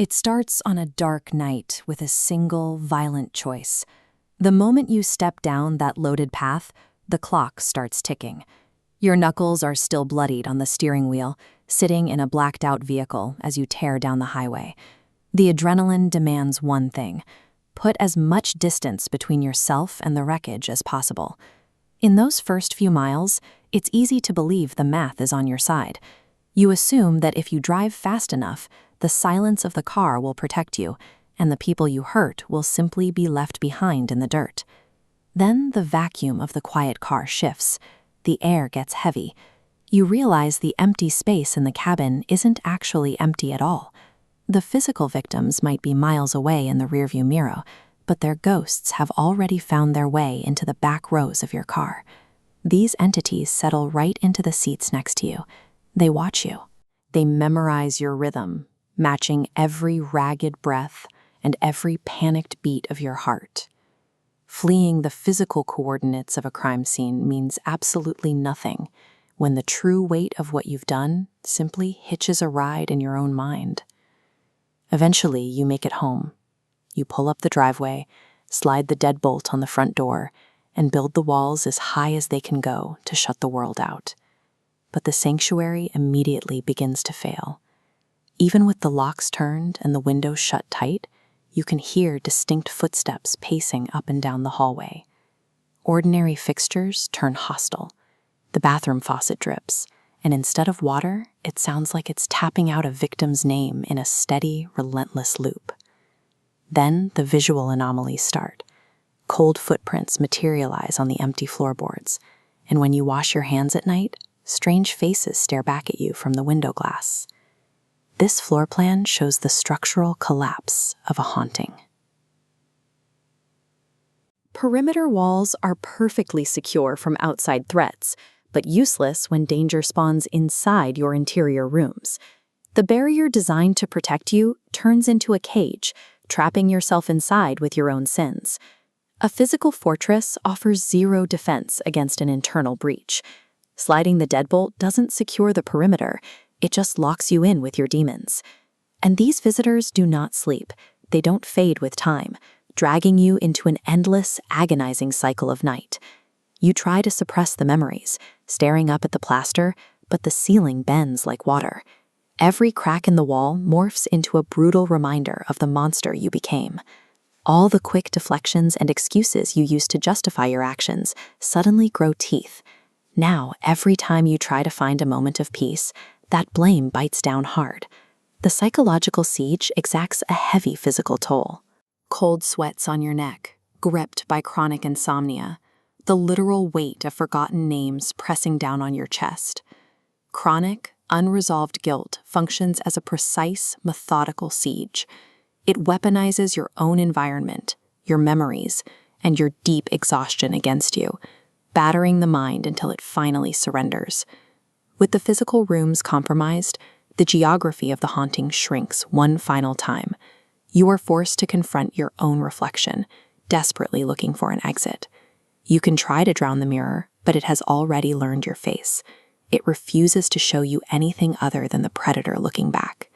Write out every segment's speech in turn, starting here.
It starts on a dark night with a single, violent choice. The moment you step down that loaded path, the clock starts ticking. Your knuckles are still bloodied on the steering wheel, sitting in a blacked-out vehicle as you tear down the highway. The adrenaline demands one thing: put as much distance between yourself and the wreckage as possible. In those first few miles, it's easy to believe the math is on your side. You assume that if you drive fast enough, the silence of the car will protect you, and the people you hurt will simply be left behind in the dirt. Then the vacuum of the quiet car shifts. The air gets heavy. You realize the empty space in the cabin isn't actually empty at all. The physical victims might be miles away in the rearview mirror, but their ghosts have already found their way into the back rows of your car. These entities settle right into the seats next to you. They watch you. They memorize your rhythm, matching every ragged breath and every panicked beat of your heart. Fleeing the physical coordinates of a crime scene means absolutely nothing when the true weight of what you've done simply hitches a ride in your own mind. Eventually, you make it home. You pull up the driveway, slide the deadbolt on the front door, and build the walls as high as they can go to shut the world out. But the sanctuary immediately begins to fail. Even with the locks turned and the windows shut tight, you can hear distinct footsteps pacing up and down the hallway. Ordinary fixtures turn hostile. The bathroom faucet drips, and instead of water, it sounds like it's tapping out a victim's name in a steady, relentless loop. Then the visual anomalies start. Cold footprints materialize on the empty floorboards, and when you wash your hands at night, strange faces stare back at you from the window glass. This floor plan shows the structural collapse of a haunting. Perimeter walls are perfectly secure from outside threats, but useless when danger spawns inside your interior rooms. The barrier designed to protect you turns into a cage, trapping yourself inside with your own sins. A physical fortress offers zero defense against an internal breach. Sliding the deadbolt doesn't secure the perimeter, it just locks you in with your demons. And these visitors do not sleep. They don't fade with time, dragging you into an endless, agonizing cycle of night. You try to suppress the memories, staring up at the plaster, but the ceiling bends like water. Every crack in the wall morphs into a brutal reminder of the monster you became. All the quick deflections and excuses you used to justify your actions suddenly grow teeth. Now, every time you try to find a moment of peace, that blame bites down hard. The psychological siege exacts a heavy physical toll. Cold sweats on your neck, gripped by chronic insomnia, the literal weight of forgotten names pressing down on your chest. Chronic, unresolved guilt functions as a precise, methodical siege. It weaponizes your own environment, your memories, and your deep exhaustion against you, battering the mind until it finally surrenders. With the physical rooms compromised, the geography of the haunting shrinks one final time. You are forced to confront your own reflection, desperately looking for an exit. You can try to drown the mirror, but it has already learned your face. It refuses to show you anything other than the predator looking back.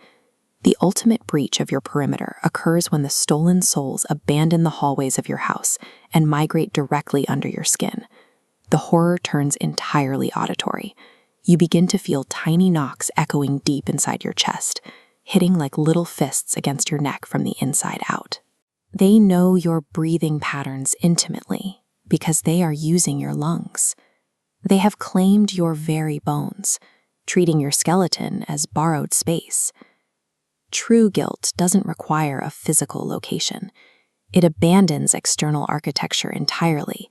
The ultimate breach of your perimeter occurs when the stolen souls abandon the hallways of your house and migrate directly under your skin. The horror turns entirely auditory. You begin to feel tiny knocks echoing deep inside your chest, hitting like little fists against your neck from the inside out. They know your breathing patterns intimately because they are using your lungs. They have claimed your very bones, treating your skeleton as borrowed space. True guilt doesn't require a physical location. It abandons external architecture entirely,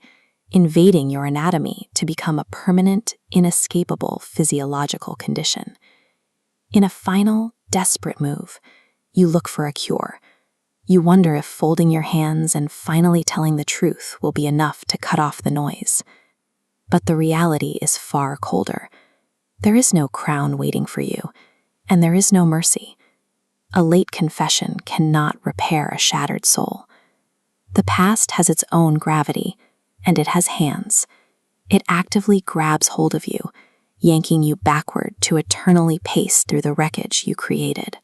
invading your anatomy to become a permanent, inescapable physiological condition. In a final, desperate move, you look for a cure. You wonder if folding your hands and finally telling the truth will be enough to cut off the noise. But the reality is far colder. There is no crown waiting for you, and there is no mercy. A late confession cannot repair a shattered soul. The past has its own gravity, and it has hands. It actively grabs hold of you, yanking you backward to eternally pace through the wreckage you created.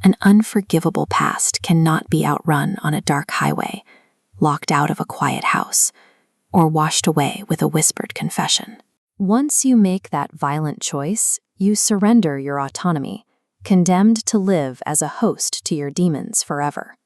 An unforgivable past cannot be outrun on a dark highway, locked out of a quiet house, or washed away with a whispered confession. Once you make that violent choice, you surrender your autonomy, condemned to live as a host to your demons forever.